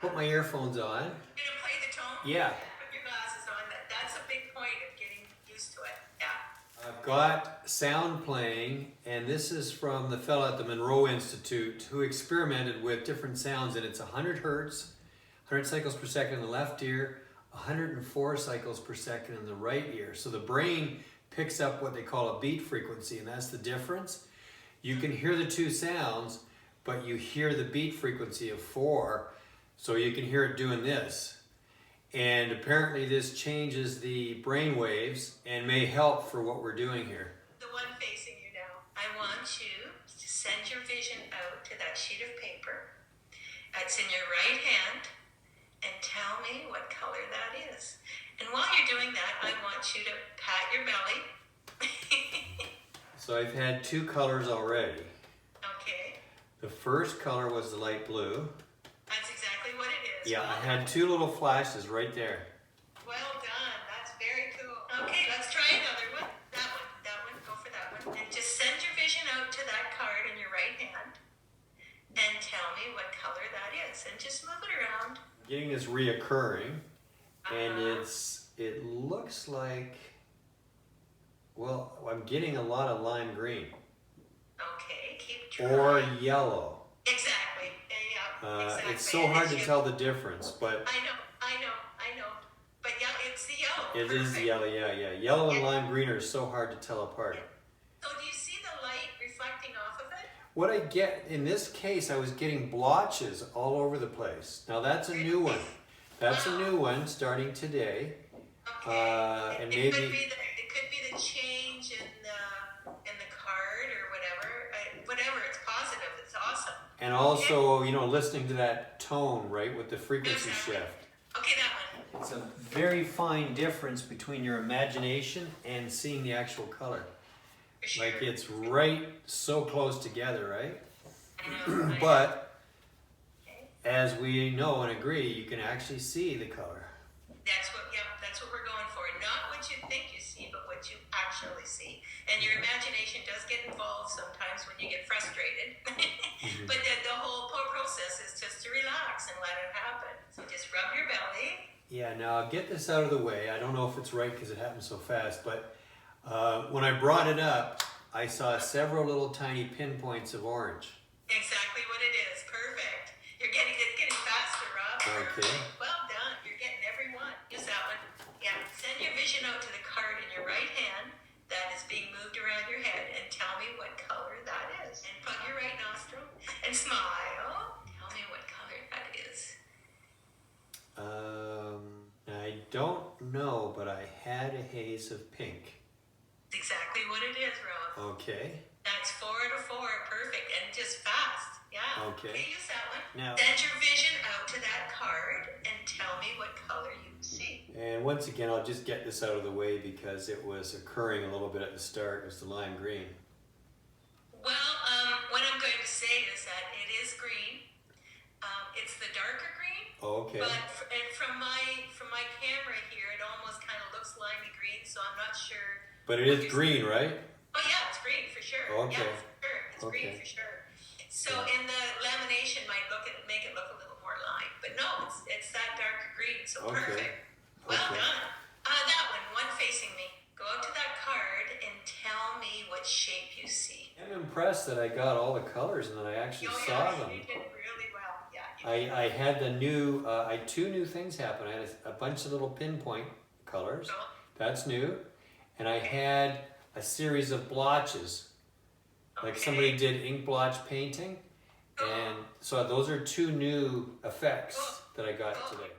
Put my earphones on. You're gonna play the tone? Yeah. Put your glasses on. That's a big point of getting used to it. Yeah. I've got sound playing, and this is from the fella at the Monroe Institute who experimented with different sounds, and it's 100 hertz, 100 cycles per second in the left ear, 104 cycles per second in the right ear. So the brain picks up what they call a beat frequency, and that's the difference. You can hear the two sounds, but you hear the beat frequency of 4, so you can hear it doing this. And apparently this changes the brain waves and may help for what we're doing here. The one facing you now. I want you to send your vision out to that sheet of paper. It's in your right hand, and tell me what color that is. And while you're doing that, I want you to pat your belly. So I've had 2 colors already. Okay. The first color was the light blue. That's exactly what it is. Yeah, Well I had 2 little flashes right there. Well done. That's very cool. Okay, let's try another one. That one, go for that one. And just send your vision out to that card in your right hand and tell me what color that is. And just move it around. Getting this reoccurring, and it looks like, well, I'm getting a lot of lime green. Okay, keep trying. Or yellow. Exactly. Yeah, exactly. It's so hard to tell the difference, but I know. But yeah, it's the yellow. it is yellow, yeah. Yellow and lime green are so hard to tell apart. So do you see the light reflecting off of it? What I get, in this case, I was getting blotches all over the place. Now that's a new one. That's a new one starting today. Okay. And it maybe could be the change in the card or whatever. Whatever, it's positive. It's awesome. and also, you know, listening to that tone, right, with the frequency Exactly. shift. Okay, that one. It's a very fine difference between your imagination and seeing the actual color. For sure. Like it's right so close together, right? I know. But Okay. as we know and agree, you can actually see the color. That's what we're going for. Not what you think you see, but what you actually see. And your imagination does get involved sometimes when you get frustrated. But the whole process is just to relax and let it happen. So just rub your belly. Yeah, now I'll get this out of the way. I don't know if it's right because it happened so fast, but when I brought it up, I saw several little tiny pinpoints of orange. Exactly what it is. Perfect. It's getting faster, Rob. Okay. Perfect. Well done. You're getting every one. Use that one. Yeah. Send your vision out to the card in your right hand that is being moved around your head and tell me what color that is. And plug your right nostril and smile. Tell me what color that is. I don't know, but I had a haze of pink. That's exactly what it is, Rob. Okay. That's 4 out of 4. Perfect. And just fast. Yeah. Okay. Use that one. Now- Send your vision out to that card and tell me what color you see. And once again, I'll just get this out of the way because it was occurring a little bit at the start. It was the lime green. Well, what I'm going to say is that it is green. It's the darker green. Okay. But from my camera here, it almost kind of looks limey green, so I'm not sure. But it is green, right? Oh yeah, it's green for sure. Okay. Yeah, for sure. It's green Okay. for sure. So Yeah. in the lamination might make it look a little more lime, but no, it's that darker green. So Okay. perfect. Well Okay. done. That one facing me. Go out to that card and tell me what shape you see. I'm impressed that I got all the colors and that I actually Oh saw yeah, them. you did really well. Yeah. You did. I had the new, I had 2 new things happen. I had a bunch of little pinpoint colors. Cool. That's new. And I had a series of blotches. Like somebody did ink blotch painting. And so those are 2 new effects that I got today.